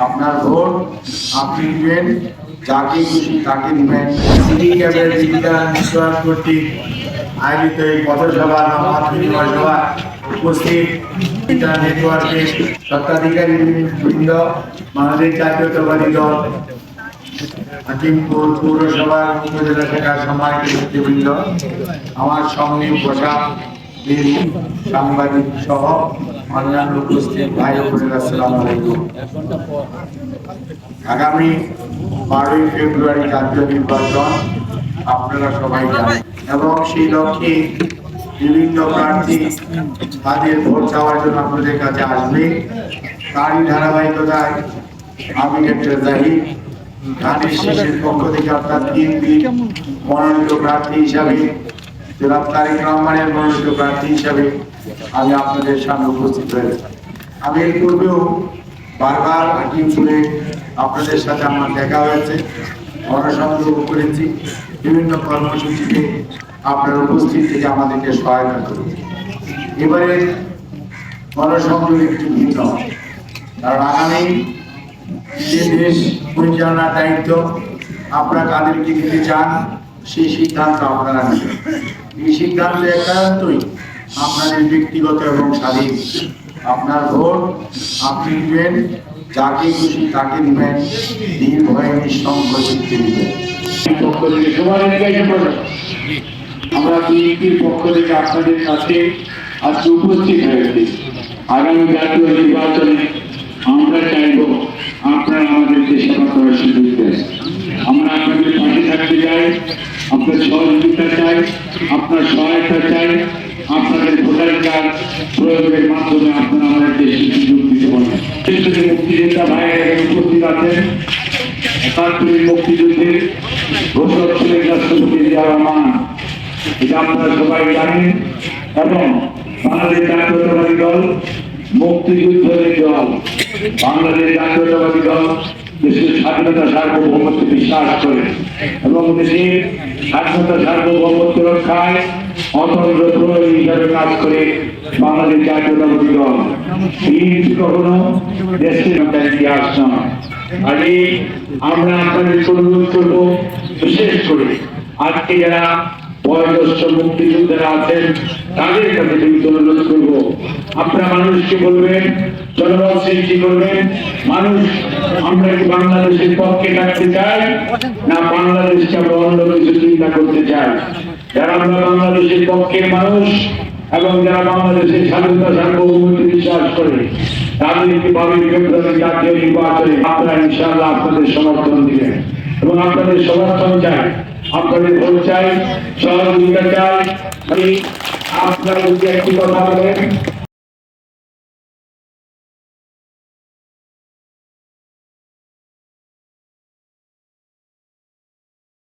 আপনার ভোট আপনি দিবেন, যাকে খুশি তাকে দিবেন। সিটি ক্যাবের ডিজিটাল নেটওয়ার্ক কর্তৃক আয়োজিত এই পথসভা নামাজ বিনিময় সভা উপস্থিত ডিজিটাল নেটওয়ার্কের স্বত্বাধিকারী বৃন্দ, বাংলাদেশ জাতীয়তাবাদী দল হাকিমপুর পৌরসভার উপজেলা শাখার সম্মানিত নেতৃবৃন্দ, আমার সঙ্গে বসা সাংবাদিক সহ অন্যান্য উপস্থিত ভাই ও বোনেরা, আসসালামু আলাইকুম। আগামী 12ই ফেব্রুয়ারি জাতীয় নির্বাচন আপনারা সবাই জানেন এবং সেই লক্ষ্যে বিভিন্ন প্রার্থী তাদের ভোট চাওয়ার জন্য আপনাদের কাছে আসবে। তারই ধারাবাহিকতায় আমি একটা জাহিদ ধানের শীষের পক্ষ থেকে অর্থাৎ বিএনপি মনোনীত প্রার্থী হিসাবে, জনাব তারেক রহমানের মনোনীত প্রার্থী হিসাবে আমি আপনাদের সামনে উপস্থিত হয়েছি। আমি এর পূর্বেও বারবার হাকিমপুরে আপনাদের সাথে আমার দেখা হয়েছে, গণসংযোগ করেছি, বিভিন্ন কর্মসূচিতে আপনার উপস্থিত থেকে আমাদেরকে সহায়তা করেছে। এবারে গণসংযোগ একটু ভিন্ন, কারণ আগামী যে দেশ পরিচালনার দায়িত্ব আপনারা কাদেরকে দিতে চান সেই সিদ্ধান্ত আপনারা নেবেন। এই সিদ্ধান্ত একান্তই আপনাদের ব্যক্তিগত এবং স্বাধীন। আপনার ভোট আপনি দিবেন, যাকে খুশি তাকে দিবেন, নির্ভয়ে নিঃসংকোচে দিবেন। আমরা বিএনপির পক্ষ থেকে আপনাদের কাছে আজকে উপস্থিত হয়েছি। আগামী জাতীয় নির্বাচনে আমরা চাইব আপনারা আমাদেরকে সেবা করার সুযোগ দেন। আমরা আপনাদের পাশে থাকতে চাই, আপনার সহযোগিতা চাই, আপনার সহায়তা চাই। আপনাদের ভোটাধিকার প্রয়োগের মাধ্যমে আপনারা আমাদেরকে সুযোগ দিতে পারেন। মুক্তিযোদ্ধা ভাইয়েরা উপস্থিত আছেন। ৭১ মুক্তিযুদ্ধের ঘোষক ছিলেন রাষ্ট্রপতি জিয়া রহমান, এটা আপনারা সবাই জানেন। এবং বাংলাদেশ জাতীয়তাবাদী দল মুক্তিযুদ্ধের দল। বাংলাদেশ জাতীয়তাবাদী দল দেশের স্বাধীনতা সার্বভৌমত্বে বিশ্বাস করে এবং দেশের স্বাধীনতা সার্বভৌমত্ব রক্ষায় অতন্ত্র প্রহরী হিসাবে কাজ করে। বাংলাদেশ জাতীয়তাবাদী দল কখনো দেশের ইতিহাস নয়। আগে আমরা আপনাদের অনুরোধ করবো, বিশেষ করে আজকে যারা বয়োজ্যেষ্ঠ মুক্তিযোদ্ধারা আছেন তাদের কাছে অনুরোধ করবো, আপনারা মানুষকে বলবেন, জনমত সৃষ্টি করবেন। মানুষ আমরা কি বাংলাদেশের পক্ষে থাকতে চাই, না বাংলাদেশকে আমরা অন্য কিছু চিন্তা করতে চাই? যারা আমরা বাংলাদেশের পক্ষের মানুষ এবং যারা বাংলাদেশের স্বাধীনতা সার্বভৌমত্বে বিশ্বাস করে, তাদেরকে ভাবে জাতীয় নির্বাচনে আপনারা ইনশাআল্লাহ আপনাদের সমর্থন দিবেন এবং আপনাদের সমর্থন চাই, আপনাদের ভোট চাই, সহযোগিতা চাই। আপনারা যদি একটি কথা বলেন,